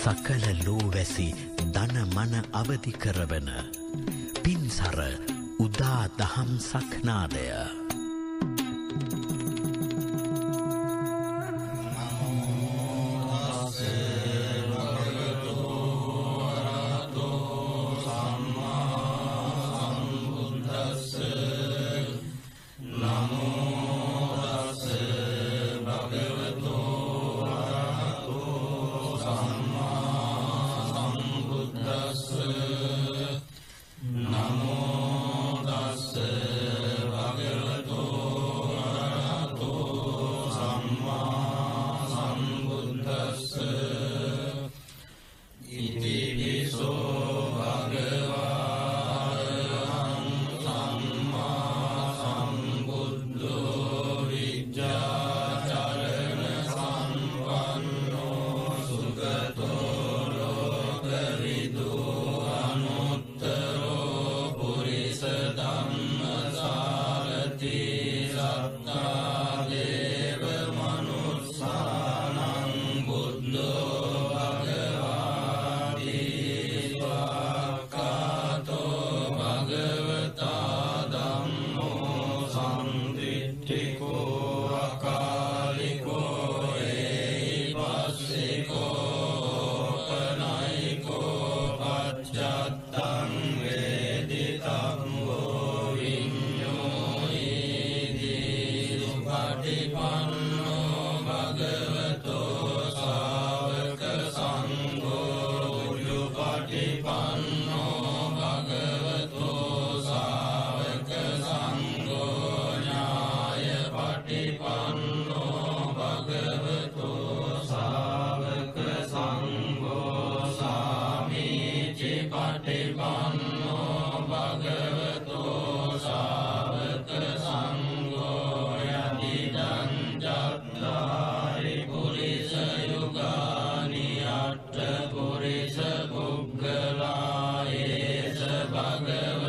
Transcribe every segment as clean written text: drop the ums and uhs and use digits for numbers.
සකල ලෝවැසි දන මන අවදි කරවන පින්සර උදා දහම් සක්නාදය Amen.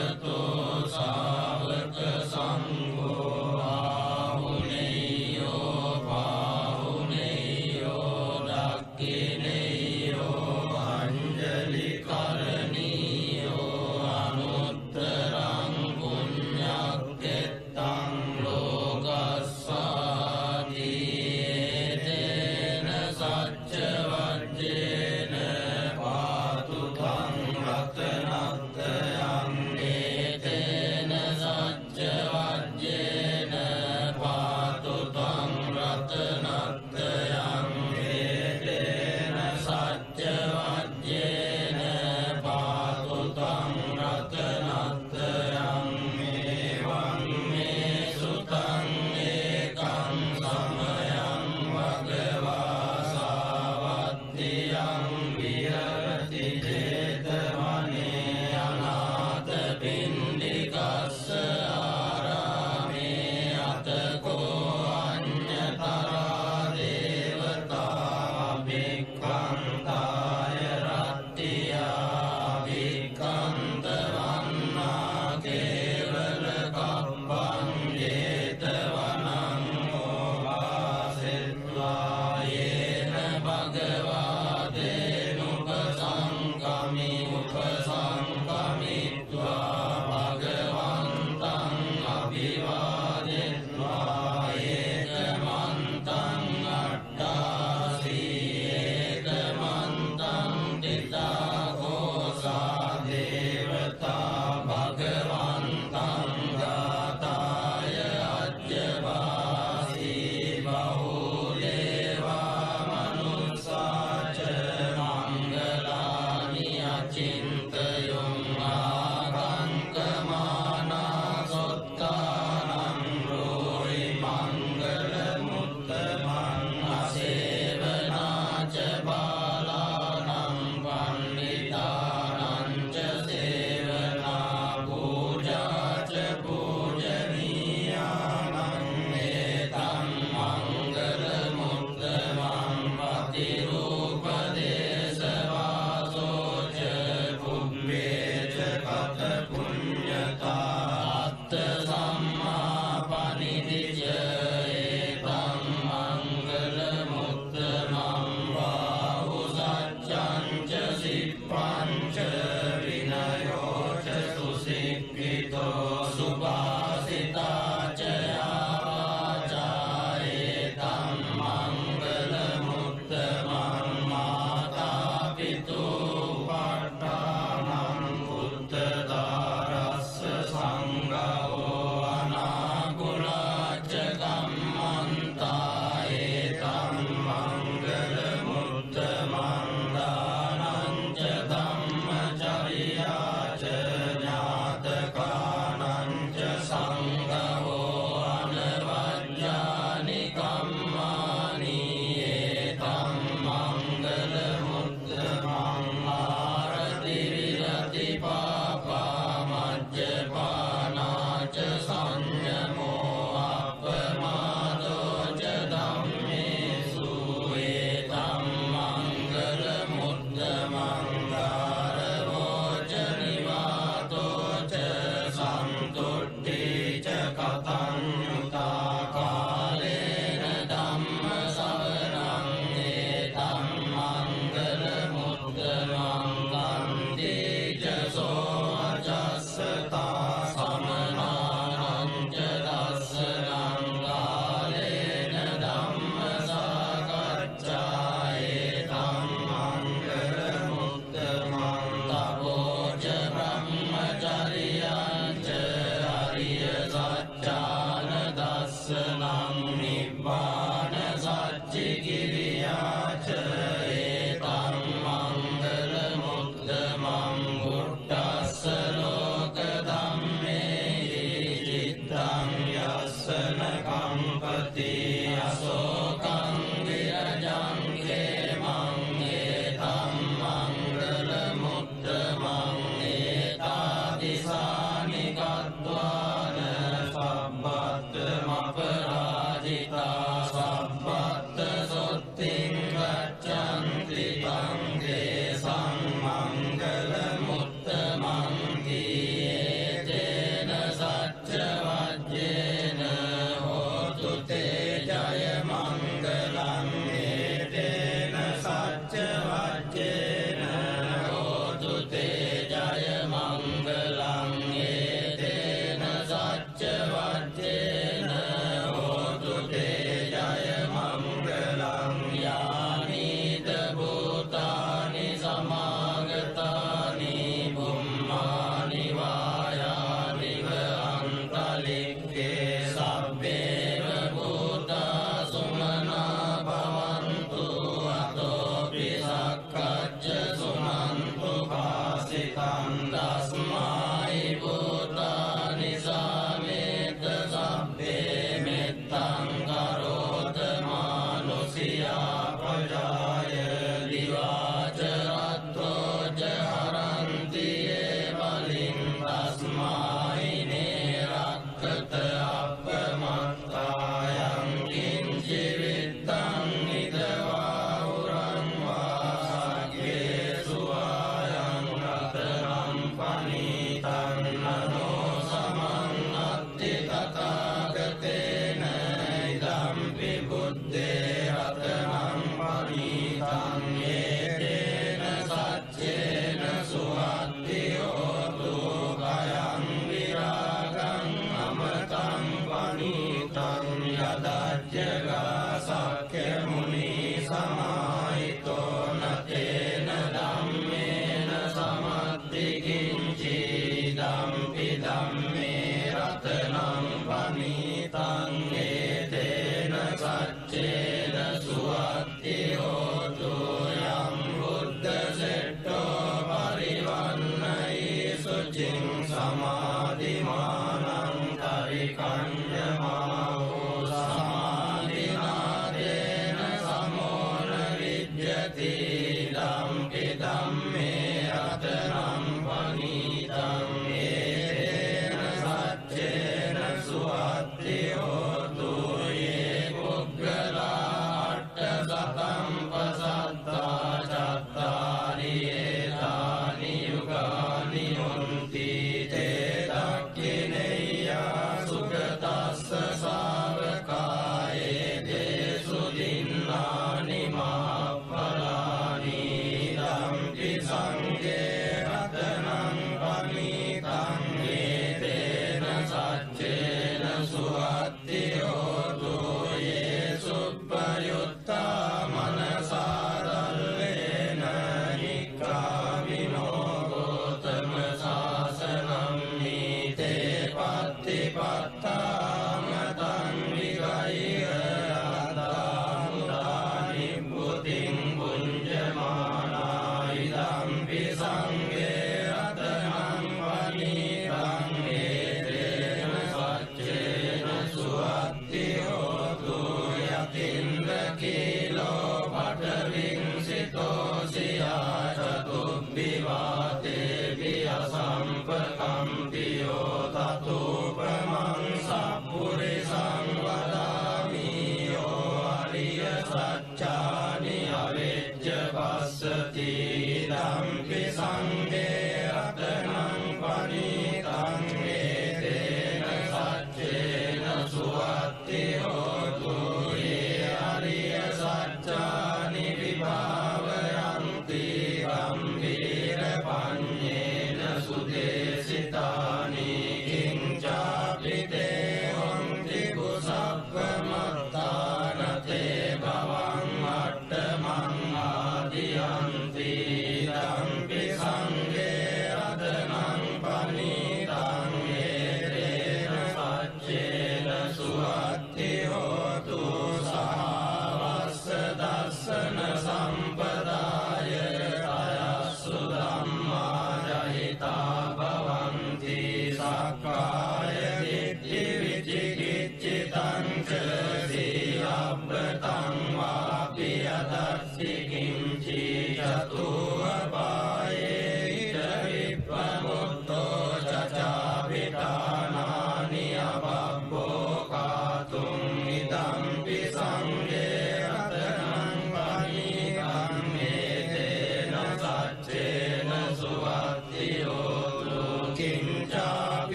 රක්කච්ච සුනන්තු පාසිතං දස්මයි භූතානි සමේත සබ්බේ මෙත්තං කරෝත මානුසියා ප්‍රජාය දිවාච රත්තෝ ච හරන්ති ඒ බලින් තස්මයි නේ රක්කත අපමත්තායං කිංචි විත්තං නිදවා උරං වාග්ගේ සුවායං රතනම් පනීතං නනෝ සමං අත්ති තථාගතේන ඉදම්පි බුද්දේ රතනම් පනීතං ඒතේන සච්චේන සුවත්ති හෝතු කයං විරාගං අමතං පනීතං යදච්චගා සක්ඛ්‍ය මුනි සමාහිතෝ නතේන ධම්මේන සමත්ති කිංචි ධම්පි ධම්මේ රතනම් පනීතං ඒතේන සච්චේන සුවත්ති හෝතු යම් බුද්ධ සෙට්ඨෝ පරිවන්නයි සුචින් සමාධිමානං පරිකඤ්ඤමාවෝ සමාධිනාදේන සමෝන විජ්ජති ධම්පි ධම්මේ රතනම් පනීතං ඒතේන සච්චේන සුවත්ති හෝතු යේ පුග්ගලා අට්ඨසතං පසත්තා චත්තාරි ඒතානි යුගානි හොන්ති තේ දක්ඛිනේයා සුගතස්ස ශාවකායේ දේසු දින්නානි මහප්පලානි ධම්පි සංඝේ රතනං පනීතං ඒතේන සච්චේන සුවත්ති හෝතු යේ සුප්පයුත්තා මනසාරල්ලේන නික්ඛාමිනෝ ගෝතම සාසනං නීතේ පත්තිපත්තාමතං විගය්‍ය අත්තාමුදානි බුතින් පුඤ්ජමානා ඉදම්පි සංඝේ රතනං පනීතං ඒතේන සච්චේන සුවත්ති හෝතු යතින්ද්‍ර කීලෝ පඨවින්සිතෝ සියා චතුබ්බිවාතේ වියසම්පකම්පියෝ තතුපමං සප්පුරිසං වදාමි යෝ අරිය සච්චානි අවෙච්ච පස්සති ධම්පි සංඝේ රතනං පනීතං ඒතේන සච්චේන සුවත්ති හෝතු යේ අරිය සච්චානි විභාවයන්ති ගම්භීර පඤ්ඤේන සුදේසිතානි කිංචාපි තේ හොන්ති කුසප්පමත්තාන තේ භවං අට්ඨමං ආදියන්ති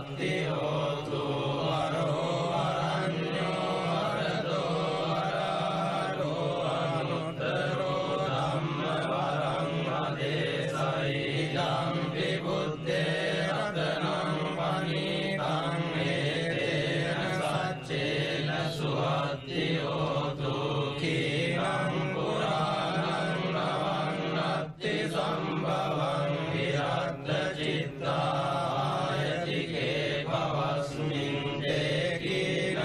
සුවත්ති හෝතු වරෝ වරඤ්ඤෝ වරදෝ වරාරෝ අනුත්තරෝ ධම්ම වරං අදේසයි ධම්පි බුද්දේ රතනං පනීතං ඒතේන සච්චේන සුවත්ති හෝතු කීනං පුරාණං නවන්නත්ති සම්භවං විරත් චිත්තායතිකේ පවස්මින් තේකීන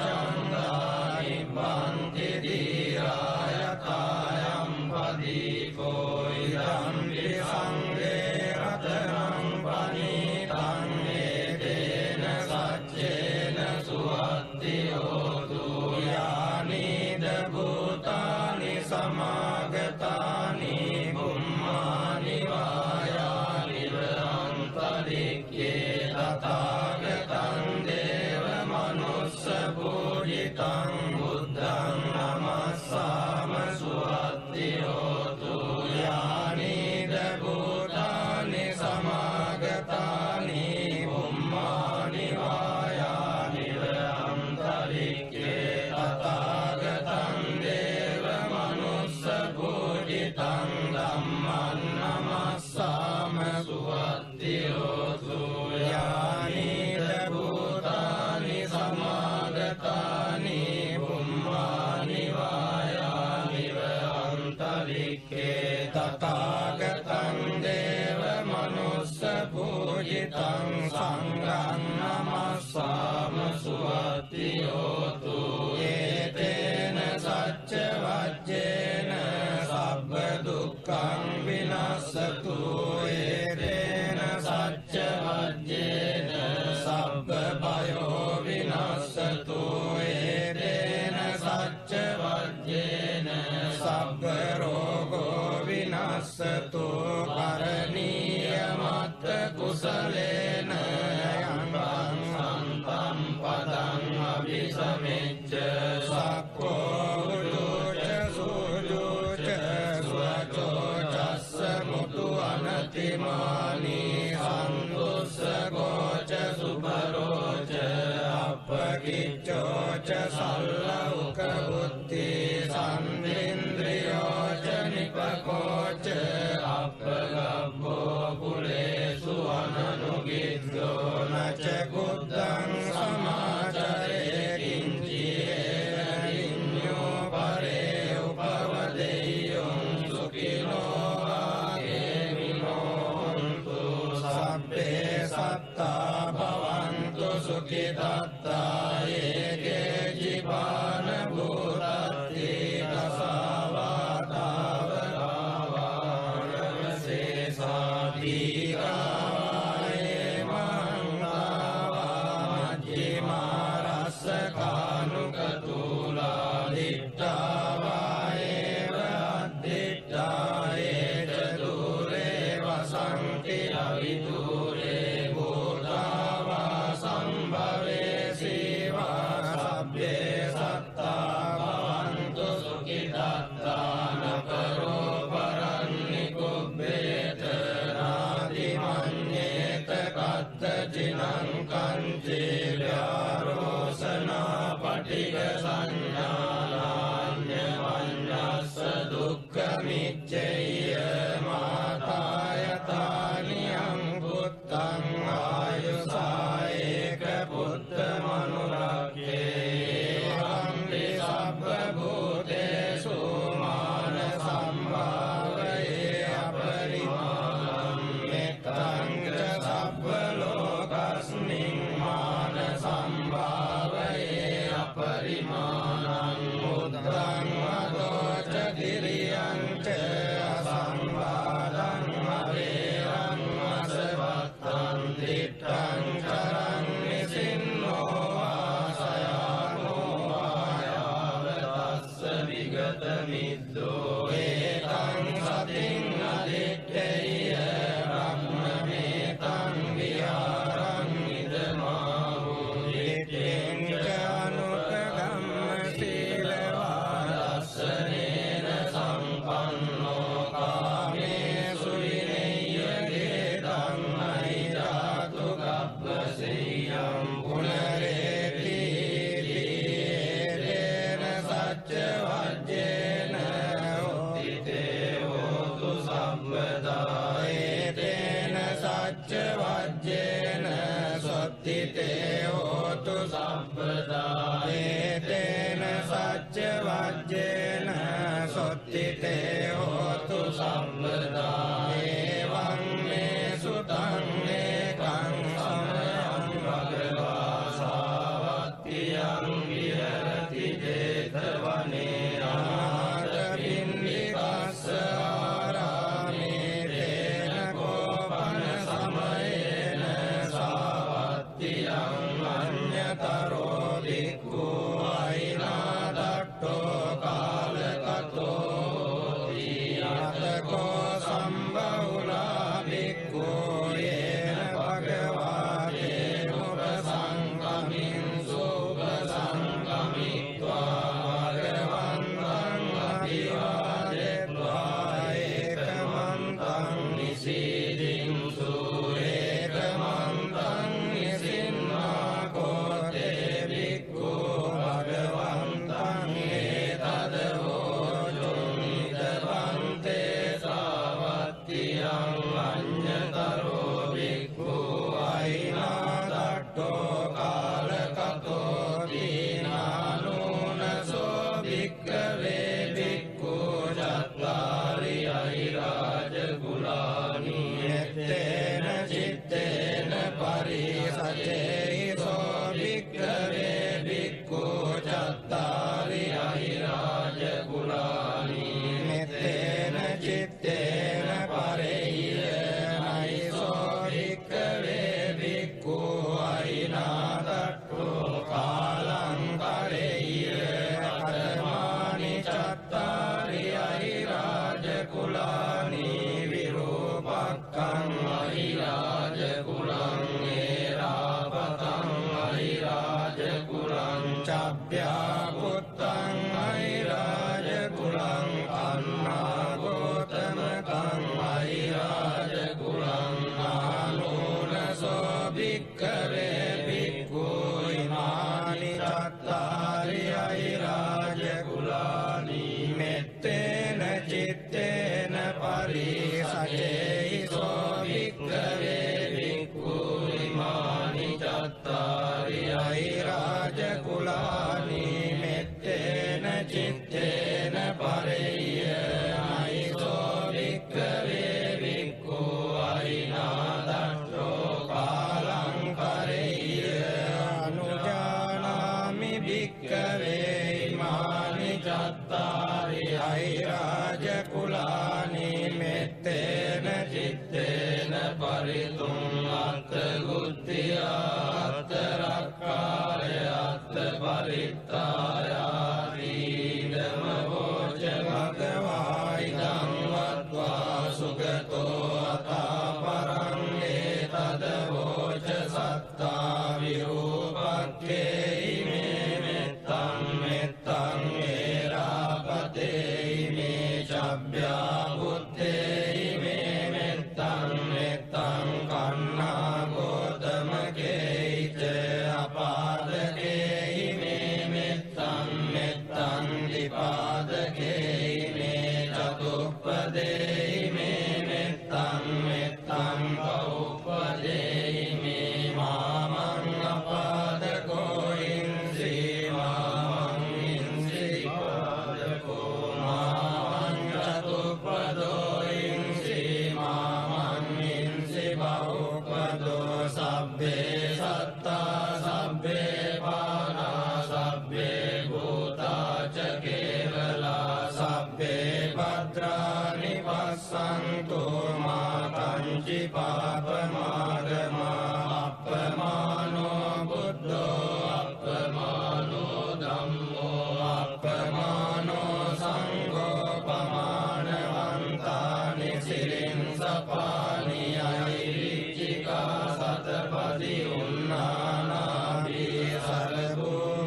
බීජායුල්ලිච්ඡන්දානි පන්ති දීරාය කායම් පදීකෝ ඉදම්පි සංඝේ රතනං පනීතං ඒතේන සච්චේන සුවත්ති හෝතු යානිද භූතානි සමාගතානි බුම්මානි වායානිව අන්තරික්ඛේ තථාගතං දේව මනුස්ස පූජිතං බුද්ධං නමස්සාම සුවත්ති හෝතු යානිද භූතානි සමාගතානි බුම්මානි වායානිව අන්තරික්ඛේ තථාගතං දේව මනුස්ස පූජිතං ධම්මං නමස්සාම සුවත්ති හෝතු යානිද භූතානි සමාගතානි බුම්මානි වායානිව අන්තරික්ඛේ තථාගතං දේව මනුස්ස පූජිතං සංඝං නමස්සාම සුවත්ති හෝතු ඒතේන සච්ච වජ්ජේන සබ්බ දුක්ඛං විනස්සතු ඒතේන සච්ච වජ්ජේන සබ්බ භයෝ විනස්සතු ඒතේන සච්ච වජ්ජේන සබ්බ රෝගෝ විනස්සතු කරණීය මත්ත කුසලේන යං සන්තම් පදං අபிසමෙච්ච සක්ඛෝ උජෝච සූජෝච සුවචෝ චස්ස මුතු අනතිමානි සන්තුස්සගෝච සුභරෝච අපකිච්චෝච සල්ලෞක බුද්ධි සම්ඉන්ද්‍රියෝච නිපකෝච අපගබ්බෝ කුලේසු අනනුගිද්දෝ නච කුද්දං සමාචරේ කිංචියෝ පරේ උපවදෙය්‍යං සුඛිනෝ ආගේමිනෝන්තු සබ්බේ සත්තා භවන්තු සුඛිතත්තා ඒකේ ජීවාන භූතත්ති දසාවාතාවරාවනවසේසාදීකායේ මංගාවාජ්ජිමාරස්සකානුකතුලා දිට්ඨාවායේව අද්දිට්ඨායේ චතුරේ වසන්ති අවිදුරේ භූතාවා සම්භවේ සීවා සබ්බේ සත්තා භවන්තු සුඛිතත්තා නකරෝ පරන්නි කුබ්බේත නාදිමඤ්ඤේත කත්තචිනං කංචේ ව්‍යාරෝසනා පටිග සංඥානාඤ්ඤ වඤ්ඤස්ස දුක්ඛ මිච්ඡේය මාතායතානියං පුත්තං ආයුසායේක පුත්ත මනුරක්ඛේ වන්ති සබ්බ භූතේසු මාන සම්භාවයේ අපරිමාණං මෙත්තං ච සබ්බ ලෝකස්මින් මාන සම්භාවයේ අපරිමාණං බුද්ධං වදෝච දිරියං ච අසම්බාධං අවේරං අසවත්තං දිට්ඨං කරං නිසින්නෝ ආසයානෝ ආයාවතස්ස විගත මිද්දෝ ඒතං සතින් අදිත්තේය බ්‍රහ්මමේතං විහාරං ඉදමාහෝ දිට්ඨිං චානුපගම්ම සීලවාදස්සනේන සම්පන්නෝ කාමේසු විනේය ගේතං ඒතේන සච්ච වජ්ජේන සොත්තිතේ හෝතු සම්පදා ඒතේන සච්ච වජ්ජේන සොත්තිතේ හෝතු සම්පදා එවං මේ සුතං ඒකං සමයං භගවා සාවත්තියං විහෙරති 제තවනේ අනාථ පින්ඩිකස්ස ආරාමේ තේන කෝපන සමයේන සාවත්තියං අඤ්ඤතරෝ භික්ඛු අයිනාදට්ඨෝ කාලකතෝ යතකෝ සම්බහුලා භික්ඛු යේන භගවා තේනුපසංගමින් සුපසංගමිත්වා භගවන්තං අභිවාදෙත්වා ඒකමන්තං නිසීදින්සු ඒකමන්තං නිසින්නා කෝතේ භික්ඛු භගවන්තං ඒතදවෝචුං ඉදවන්තේ සාවත්තියං අඤ්ඤතරෝ භික්ඛු අයිනාදට්ඨෝ කාලකතෝ දීනානුනසෝ භික්ඛවේ භික්ඛු චත්තාරි අහිරාජ කුලානි එත්තේන චිත්තේන පරිසචේසෝ භික්ඛවේ භික්ඛු චත්තාරි අහිරාජ කුලානි මෙත්තේන චිත්තේන පරේයනයිසෝ භික්ඛවේ භික්ඛු අයිනාදට්ඨෝ කාලං කරේය කතමානි චත්තාරි අහිරාජ කුලානි විරූපක්ඛං අහිරාජ කුලං ඒරාපතං අහිරාජ කුලං චබ්භ්‍යා පුත්තං අහිරාජ කුලං අන්නාගෝතමකං අහිරාජ කුලං ආනෝනසෝ භික්ඛවේ භික්ඛු ඉමානි චත්තාරි අහිරාජ කුලානි මෙත්තේන චිත්තේන පරිසචේසෝ භික්ඛවේ භික්ඛු ඉමානි චත්තාරි අහිරාජ කුලානි මෙත්තේන චිත්තේන පරේයනයිසෝ භික්ඛවේ භික්ඛු අයිනාදට්ඨෝ කාලං කරේය අනුජානාමි භික්ඛවේ ඉමානි චත්තාරි අහිරාජ කුලානි මෙත්තේන චිත්තේන පරිතුං අත්ථ ගුත්තියා අත්ථ රක්ඛාය අත්ථ පරිත්තායාති ධම්ම වෝච භගවා ඉදං වත්වා සුගතෝ අතාපරං ඒතද වෝච සත්තා විරූපක්ඛේ ඉමේ මෙත්තං මෙත්තං ඒරාපතේ ඉමේ චබ්භ්‍යා පුත්තේ ඉමේ මෙත්තං මෙත්තං කන්නා ගෝතමකේච අපාදකේ ඉමේ මෙත්තං මෙත්තං දීපාදකේ ඉමේ චතුප්පදේ ඉමේ මෙත්තං මෙත්තං බහුප්පදේ ඉමේ මාමං අපාදකෝ ඉන්සි මාමං ඉන්සි පාදකෝ මාමං චතුප්පදෝ ඉන්සි මාමං ඉන්සි බහුප්පදෝ සබ්බේ සත්තා සබ්බේ පානා සබ්බේ භූතා ච කේවලා සබ්බේ භද්‍රානි පස්සන්තු මා කංචි පාපමාගමා අප්පමානෝ බුද්ධෝ අප්පමානෝ ධම්මෝ අප්පමානෝ සංඝෝ පමානවන්තානි සිරින් සපානි අයිරිච්චිකා සතපදි උන්නානාභී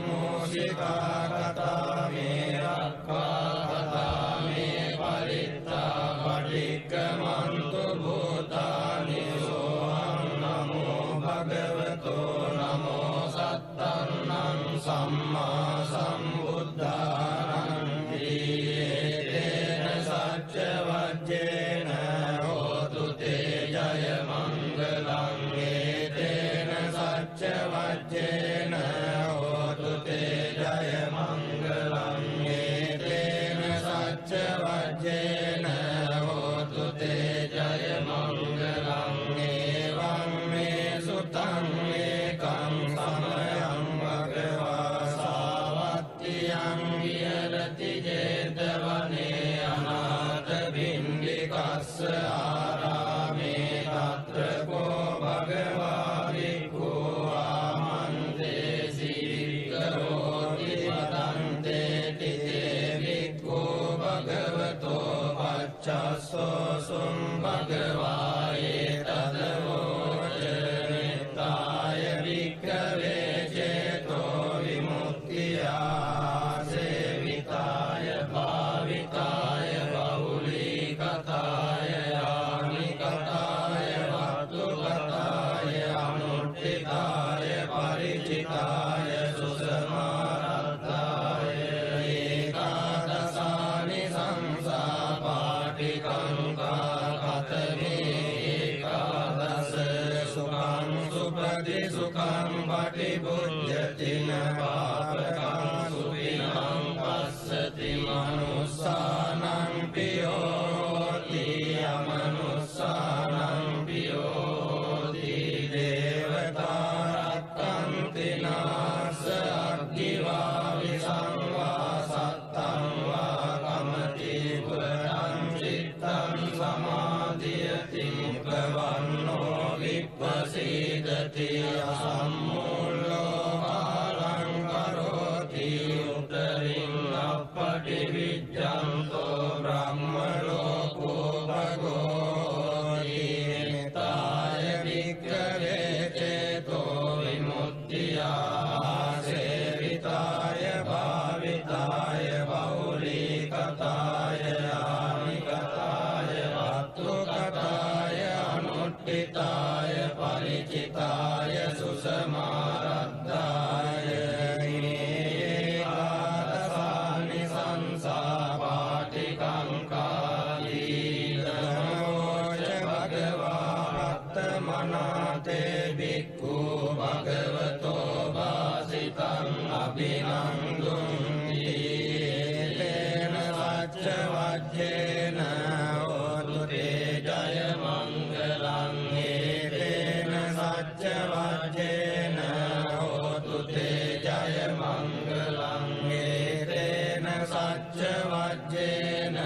සරභූමෝසිකා කතා මේ රක්ඛා කතා මේ පරිත්තා පටික්කමන්තු භූතානි සෝහං විහෙරති සුඛං පටිභුජ්ජති න පාපකං සුඛිනං පස්සති මනුස්සානං පියෝති අමනුස්සානං පියෝති දේවතා රක්ඛන්ති නාස අග්ගිවා විසංවා සත්තං වා කමති පුරං චිත්තං සමාධියති ප්‍රවන්නෝ විප්පසීදති අසම්මූලෝ කාලං කරෝති උතරින් අප්පටි විජ්ජන්තෝ බ්‍රහ්ම ලෝකෝ භගෝති නිතාය වික්ඛවේ චේතෝ විමුක්තියා සේවිතාය භාවිතාය බෞලීකතාය ආනිකතාය වත්තුකතාය අනුට්ඨිතාය පරිචිතාය සුසමාරද්ධාය ඒකාදසානි සංසා පාටිකංකාදී නමෝච භගවා රත්තමනාතේ භික්ඛු භගවතෝ වාසිතං අභිනන්දුන්ති තේන සච්ච වජ්ජේන හෝතු තේ ජය මංගලං තේන සච්ච වජ්ජේන හෝතු තේ ජය මංගලං තේන සච්ච වජ්ජේන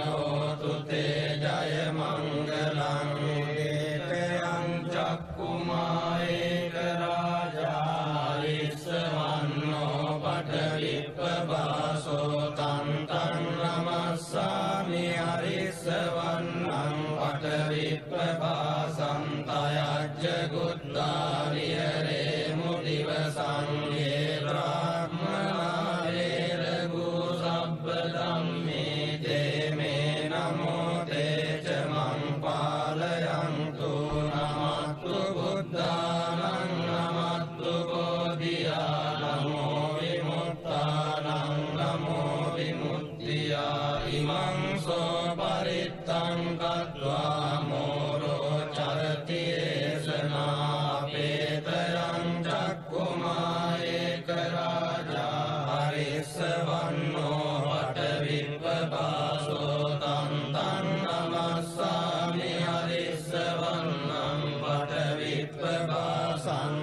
හෝතු තේ ජය මංගලං තේයං චක්කුමායේක රාජා විස්සවන්නෝ පඨවිප්පවාසෝ තං තං නමස්සාමි අරිස්සවන්නං පඨවිප්පවාසං තයජ්ජ ගුත්තා විහෙරේ මුදිවසං යේ බ්‍රාහ්මනා වේරගු සබ්බ ධම්මේ තේ මේ නමෝ තේ ච මං පාලයන්තු නමත්තු බුද්ධානං නමත්තු බෝධියා නමෝ විමුක්තානං නමෝ විමුක්තියා ඉමං සෝ පරිත්තං කତ୍වා මෝරෝ චරති ඒසනාපේතයං චක්කුමායේක රාජා හරිස්සවන්නෝ පඨවිප්පවාසෝ තං තං නමස්සාමි හරිස්සවන්නං පඨවිප්පවාසං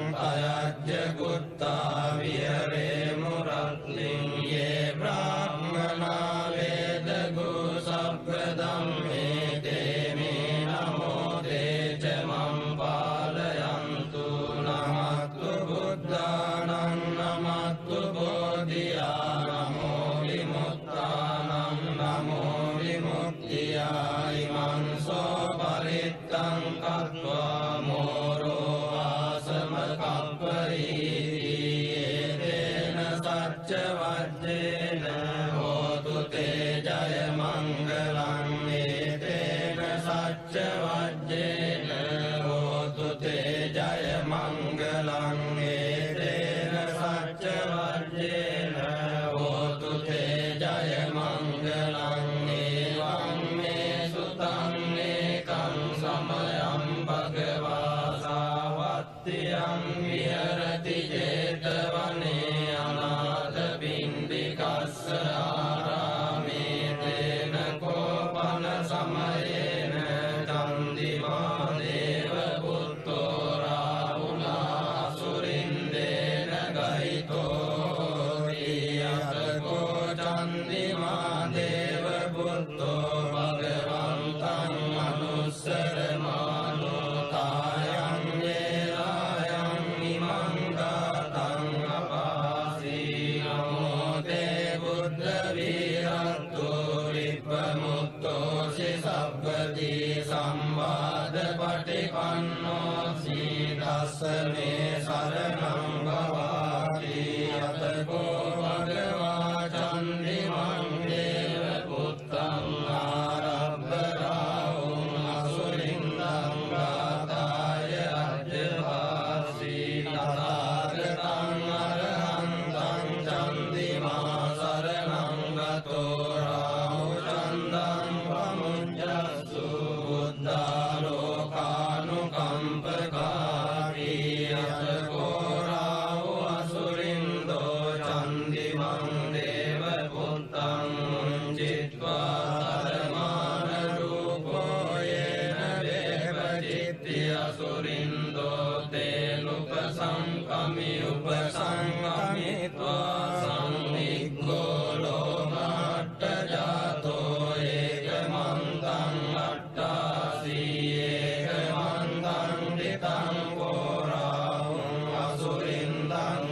තයජ්ජ ගුත්තා විහෙරේ මුරත්ලින් යේ බ්‍රාහ්මනා වේදගු සබ්බ ධම්මේ තේ මේ නමෝ තේ ච මං පාලයන්තු නමත්තු බුද්ධානං නමත්තු බෝධියා නමෝ විමුක්තානං නමෝ විමුක්තියා ඉමං සෝ පරිත්තං කତ୍වා මෝරෝ ආසම කප්පරීති තේන සච්ච වජ්ජේන හෝතු තේ ජය මංගලං තේන සච්ච වජ්ජේන හෝතු තේ ජය මංගලං තේන සච්ච වජ්ජේන හෝතු තේ ජය මංගලං එවං මේ සුතං ඒකං සමයං භගවා සාවත්තියං විහෙරති ජේතවනේ අනාථ පිණ්ඩිකස්ස ආරාමේ තේන කෝපන සමයේන චන්දිමා දේව පුත්තෝ රාහුලා සුරින්දේන ගහිතෝ රියතකෝ චන්දිමා දේව පුත්තෝ භගවන්තං අනුස්සරමානෝ තායං වේලායං ඉමං ගාතං අපාසී නමෝ තේ බුද්ධ වීරත්තෝ විප්පමුත්තෝ සබ්බදී සම්වාද පටිපන්නෝ සීදස්ස මේ සරණං භවාති යතකෝ භගවා චන්දිමං දේව පුත්තං ආරබ්බරාවුං අසුරින්දං ගාතාය අජ්ජවාසී තථාගතං අරහන්තං චන්දිමා සරණං ගතෝ රාහු චන්දං පමුඤ්ජස්සු බුද්ධාලෝකානුකම්පකාරී පචිත්ති අසුරින්දෝ තේනුපසංකමි උපසංකමිත්වා සංනිග්ගෝ ලෝමාට්ඨ ජාතෝ ඒකමන්තං අට්ඨාසී ඒකමන්තං දිතං කෝරාහුං අසුරින්දං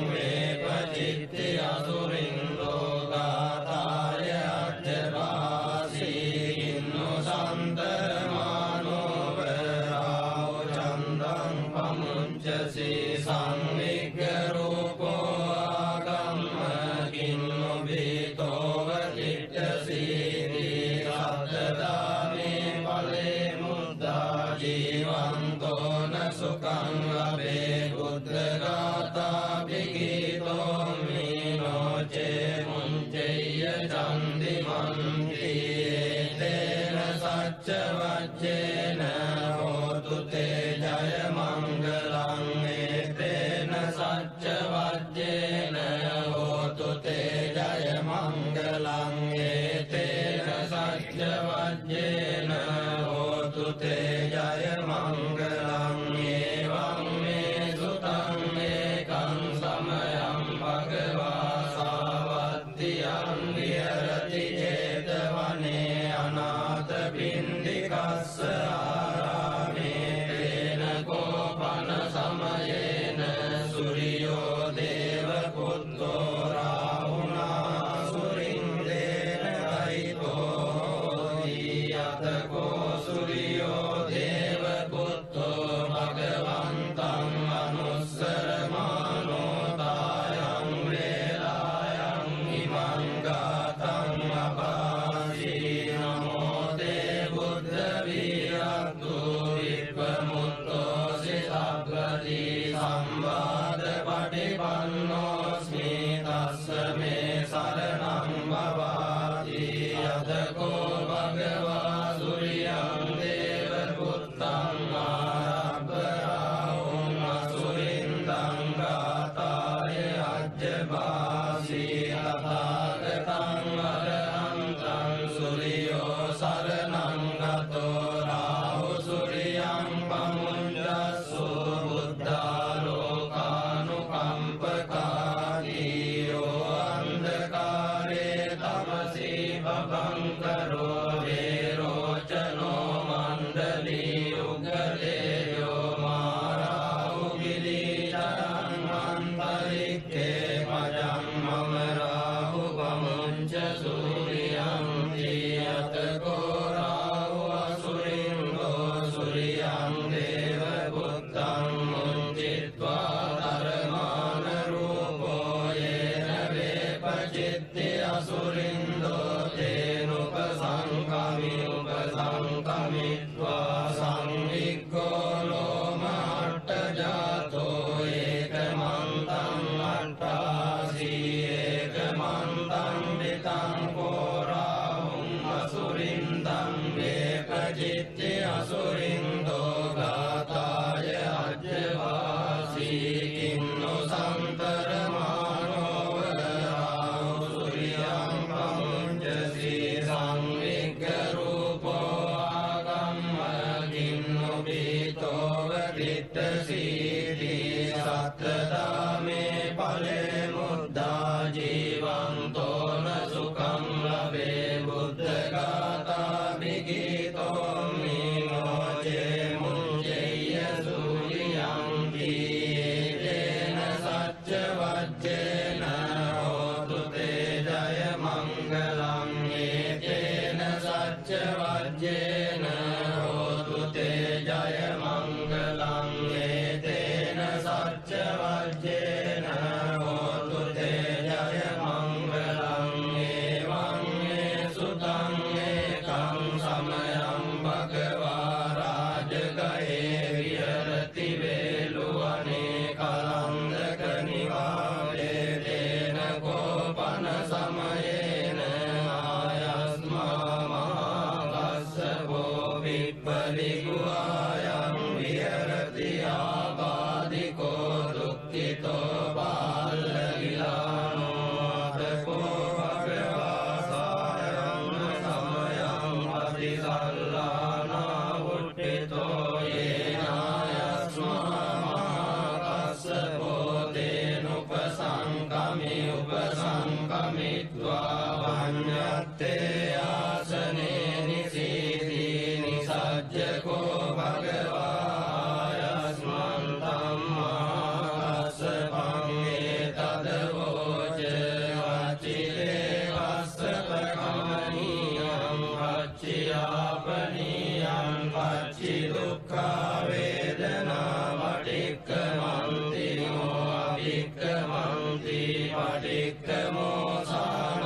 වේ පචිත්ති අසුරින්දෝ ගාතාය අජ්ජවාසී කින්නු සන්තරමානෝ වරාව චන්දං පමුංචසී සංවිග්ග රූපෝ ආගම්ම කින්නු බීතෝව කිට්ඨසීති සත්තදානේ ඵලේ මුද්දා ජීවන්තෝ න සුඛං ලබේ බුද්ධඝාතා විගීතෝ මීනෝචේ මුංචේය චන්දිමන්ති තේන සච්ච වච්චේන හෝතු තේ ජය මංගලං තේන සච්ච වච්චේන හෝතු තේ ජය මංගලං තේන සච්ච වච්චේන හෝතු තේ ජය මංගලං එවං මේ සුතං ඒකං සමයං භගවා සාවත්තියං විහෙරති චේතවනේ අනාථ පින්ඩිකස්ස ආරාමේ තේන කෝපන සමයේන සූර්යෝ දේව පුත්තෝ රාහුණා සුරින්දේන අයිතෝ යතකෝ සූර්යෝ දේව පුත්තෝ භගවන්තං අනුස්සරමානෝ තායං වේලායං ඉමං ගාතං අපාසී නමෝ තේ බුද්ධ වීරත්තු විප්පමුත්තෝ සිතබ්බති සම්වාද පටිපන්නෝස්මි තස්ස මේ සරණං භවාති යතකෝ භගවා සූර්යං දේව පුත්තං ආරබ්බාහුං අසුරින්දං ගාතාය අජ්ජවාසී තථාගතං අරහන්තං සූර්යෝ සරණං ගතෝ රාහු සූර්යං පමුඤ්ජස්සු බුද්ධාලෝකානුකම්පකාදීයෝ අන්ධකාරේ තමසී භවංකරෝ වේරෝචනෝ මණ්ඩලී උග්ගලේයෝ මාරාහුගිලීචරං අන්තරික්ඛේ පජං මම රාහු පමුංච සූර්යං තියතකෝ රාහු අසුරින්දෝ සූර්යං දේව පුත්තං මුංචිත්වා ධර්මාන රූපෝ යේන වේ පචිත්ති අසුරින්දෝ තේනුපසංකමි උපසංකමිත්වා සංවිග්ගෝ ලෝමාට්ඨ ජාතෝ ඒකමන්තං අට්ඨාසී ඒකමන්තං දිතං කෝරාහුං අසුරින්දං වේ පචිත්ති අසුරින්දෝ ගාතාය අජ්ජවාසී කින්නු සන්තරමානෝ වරාව සූර්යං පමුංචසී සංවිග්ග රූපෝ ආගම්ම කින්නු බීතෝව කිට්ඨසීති සත්තදාමේ ඵලේ මුද්දා ජීවන්තෝ න සුඛං ලබේ බුද්ධඝාතා විගීතෝ මීනෝචේ මුංචේය සූර්යං තේන සච්ච වච්චේන හෝතු තේ ජය මංගලං තේන සච්ච වච්චේන හෝතු තේ ජය මංගලං තේන සච්ච වච්චේන හෝතු තේ දුක්ඛා වේදනා පටික්ඛමන්ති අභික්ඛමන්ති පටික්ඛමෝසානං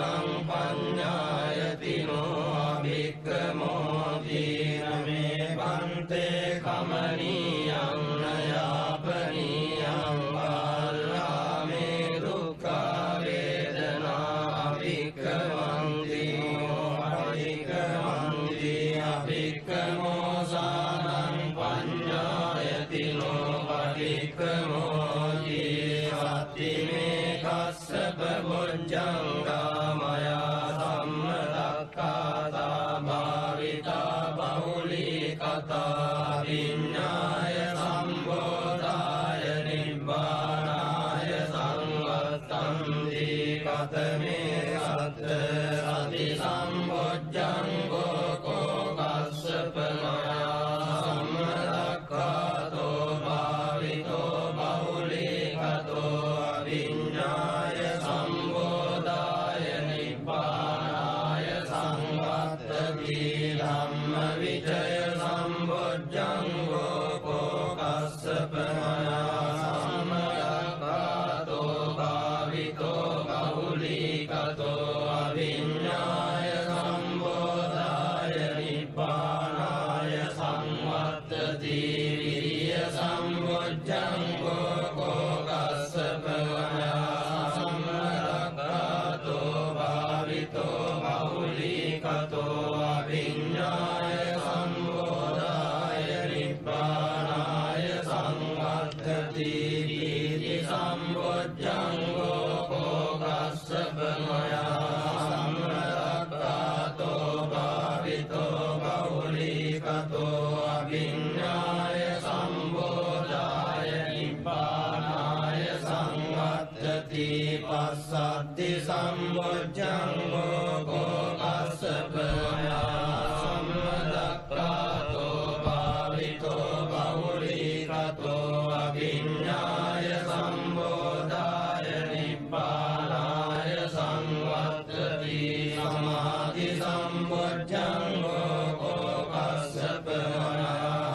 පඤ්ඤායතිනෝ අභික්ඛමෝති නමේ බන්තේ කමනීයං නයාපනීයං ආල්ලාමේ දුක්ඛා වේදනා අභික්ඛමන්ති පටික්ඛමන්ති අභික්ඛමෝසානං පඤ්ඤායතිනෝ පටික්ඛමෝති සත්තිමේ කස්සප බොජ්ජංගා මයා සම්මදක්ඛාතා භාවිතා බහුලීකතා විඤ්ඤාය සම්බෝධාය නිබ්බානාය සංවත්තන්ති කතමේ සත්ත සති සම්බොජ්ජංගෝ කෝ කස්සප මයා සම්මදක්ඛාතෝ භාවිතෝ බහුලීකතෝ විඤ්ඤාය සම්බෝධාය නිබ්බානාය සංවත්තති ධම්ම විචය සම්බොජ්ජංගෝ කෝ කස්සප මයා සම්මදක්ඛාතෝ භාවිතෝ බහුලීකතෝ අවිඤ්ඤාය සම්බෝධාය නිබ්බානාය සංවත්තති විරිය සම්බොජ්ජංගෝ කෝ කස්සප මයා සම්මදක්ඛාතෝ භාවිතෝ බහුලීකතෝ අවිඤ්ඤාය සම්බෝධාය නිබ්බානාය සංවත්තති පීති සම්බොජ්ජංගෝ කෝ කස්සප මයා සම්මදක්ඛාතෝ භාවිතෝ බහුලීකතෝ අවිඤ්ඤාය සම්බෝධාය නිබ්බානාය සංවත්තති පස්සද්ධි සම්බොජ්ජංගෝ කෝ කස්සප මයා සම්මදක්ඛාතෝ භාවිතෝ බහුලීකතෝ අවිඤ්ඤාය සම්බෝධාය නිබ්බානාය සංවත්තති සමාධි සම්බොජ්ජංගෝ කෝ කස්සප මයා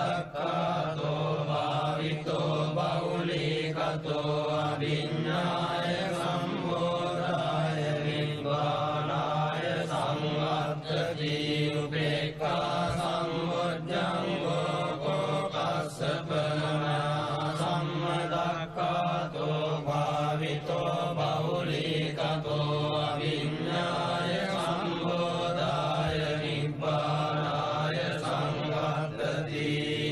සම්මදක්ඛාතෝ භාවිතෝ බහුලීකතෝ අවිඤ්ඤාය සම්බෝධාය නිබ්බානාය සංවත්තති උපේක්ඛා සම්බොජ්ජංගෝ කෝ කස්සප මයා සම්මදක්ඛාතෝ භාවිතෝ බහුලීකතෝ අවිඤ්ඤාය සම්බෝධාය නිබ්බානාය සංවත්තති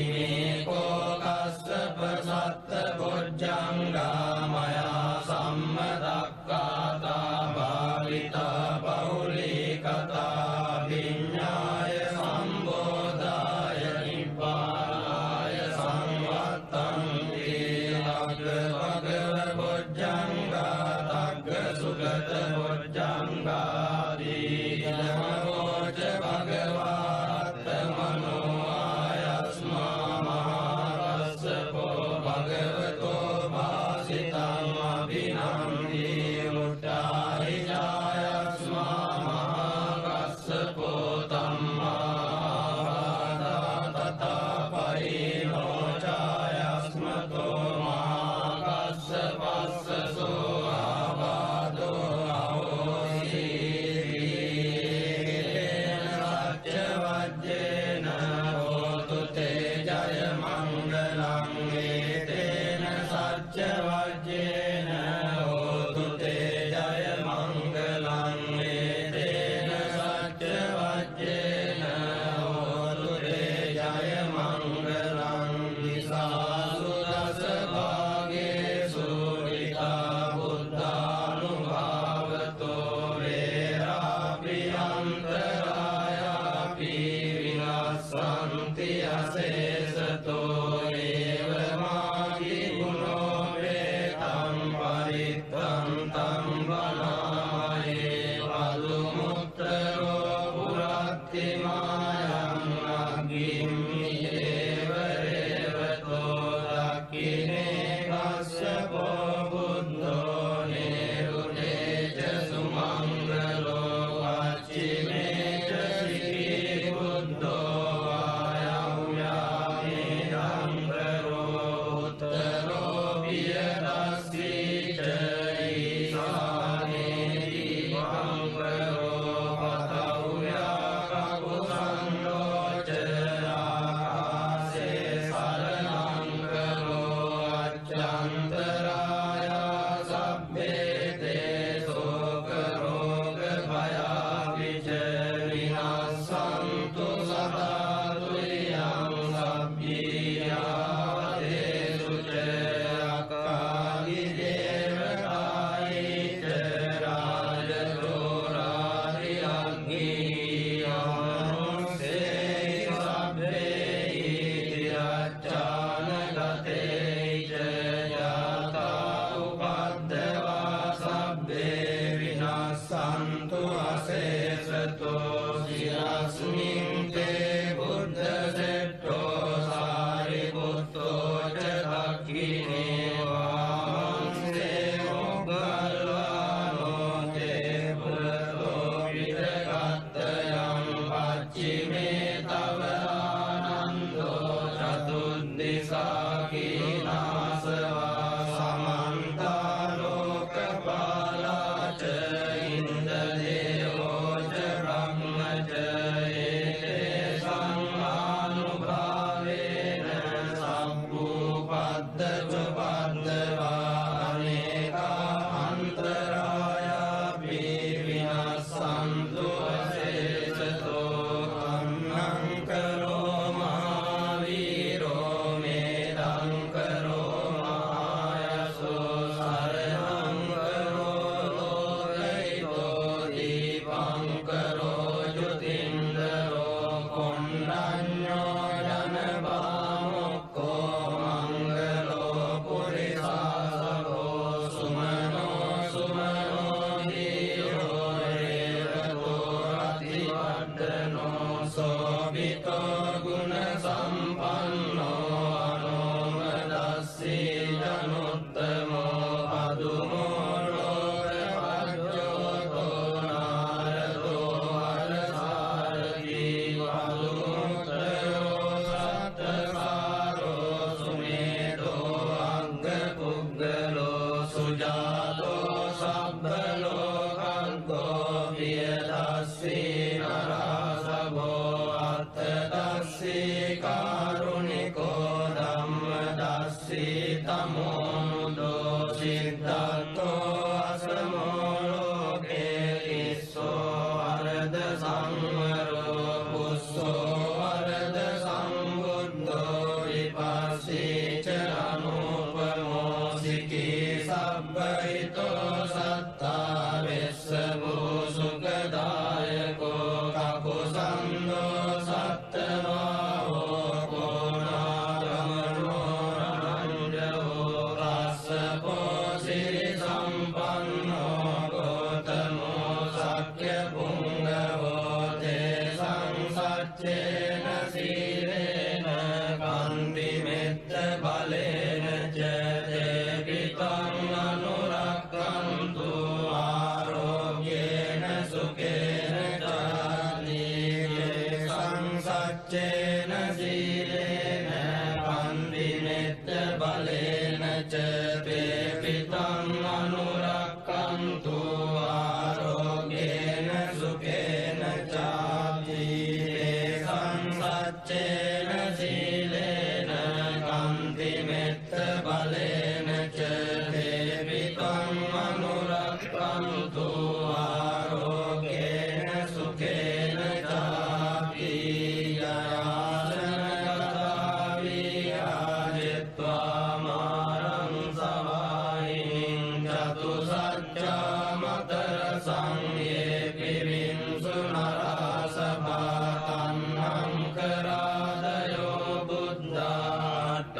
මේකෝ කස්සප සත්ත බොජ්ජංගා මයා සම්මදක්ඛාතා භාවිතා බහුලීකතා විඤ්ඤාය සම්බෝධාය නිබ්බානාය සංවත්තන්ති අග්ග භගව බොජ්ජංගා තග්ග සුගත බොජ්ජංගාදී නමෝච භගවාත්ත මනෝ ආයස්මා මහාකස්සපෝ භගවතෝ භාසිතං අභිනන්දි මුට්ටාහි ජායස්මා මහාකස්සපෝ තම්මාවාදා තථාපයිනෝ ජායස්මතෝ මහාකස්සපස්සසෝ ආවාදෝ අහෝසි සච්චවජ්ජේන හෝතු තේ ජය මංගලං ඒතේන සච්චවජ්ජේන හෝතු තේ ජය මංගලං ඒතේන සච්චවජ්ජේන හෝතු තේ ජය මංගලං දිසාසු දස භාගේසු විතා බුද්ධානුභාවතෝ වේරාපියන්තරායාපි විනාසන්ති අසේසතෝ ඒව මාගි ගුණෝ වේතං පරිත්තං තං වනාමයේ පදුමුත්තරෝ පුරත්ති මායං අග්ගිම්මි ඒව රේවතෝ දක්ඛිනේ කස්සපෝ බුද්ධෝ නේරුනේ ච සුමංගලෝ පච්චිමේ ච සිකී බුද්ධෝ ආයම්යා සාකීනාසවා සමන්තා ලෝකපාලා ච ඉන්ද්‍රදේවෝ ච බ්‍රහ්මච ඒතේසං ආනුභාවේන සම්පූපද්ද ච පද්දවා අනේකා අන්තරායාපි විනස්සන්තු අශේෂතෝ අන්නං කරෝ මහාවීරෝ මේදං කරෝ මහායසෝ සරණං කරෝ ලෝකයිතෝ දීපං කරෝ ජුතින්දරෝ කොණ්ඩඤ්ඤෝ ජනබාමොක්කෝ මංගලෝ පුරිසාසකෝ සුමනෝ සුමනෝ දීරෝ රේවතෝ රතිවඩ්ඩනෝ සෝබිතෝ ගුණ සම්පන්නෝ අනෝමදස්සී ජනුත්තමෝ අදුමෝ ලෝකපජ්ජෝතෝ නාරදෝ අරසාරදී වදුමුත්තරෝ සත්තකාරෝ සුමේදෝ අග්ගපුග්ගලෝ සුජාතෝ සබ්බලෝකග්ගෝ පියදස්සී නරාසභෝ අත්තදස්සී කාරුණිකෝ ධම්මදස්සී තමෝනුදෝ සිද්ධත්තෝ අසමෝ ලෝකේ ඉස්සෝ අරද සංවරෝ පුස්සෝ අරද සම්බුද්ධෝ විපස්සී ච අනුපමෝ සිකී සබ්බහිතෝ සත්තා වෙස්සවෝ සුඛදායකෝ කකුසන්தோ සත්තවාහෝ කෝනාගමනෝ රණංජෝ රස්සපෝ සිරි සම්පන්නෝ ගෝතමෝ සක්්‍ය පුංගවෝ තේසං සච්චේන සීලේන කන්ති මෙත්ත බලේන ච තේපිතං අනුරක්ඛන්තු ආරෝග්‍යේන සුඛේන චාතියේ සංසච්චේන සීලේන කන්ති මෙත්ත බලේන ච තේපිතං අනුරක්ඛන්තු ආරෝග්‍යේන සුඛේන චාතියේ සංසච්චේන සීලේන කන්ති මෙත්ත බලේන ච තේපිතං අනුරක්ඛන්තු ආරෝග්‍යේන සුඛේන චාති යයාසන විහාජිත්වා මාරං සවායිනින් චතුසත්‍යා මතර සංයේ පිරින්සු නරාසභා තන්නං කරාදයෝ බුද්ධාට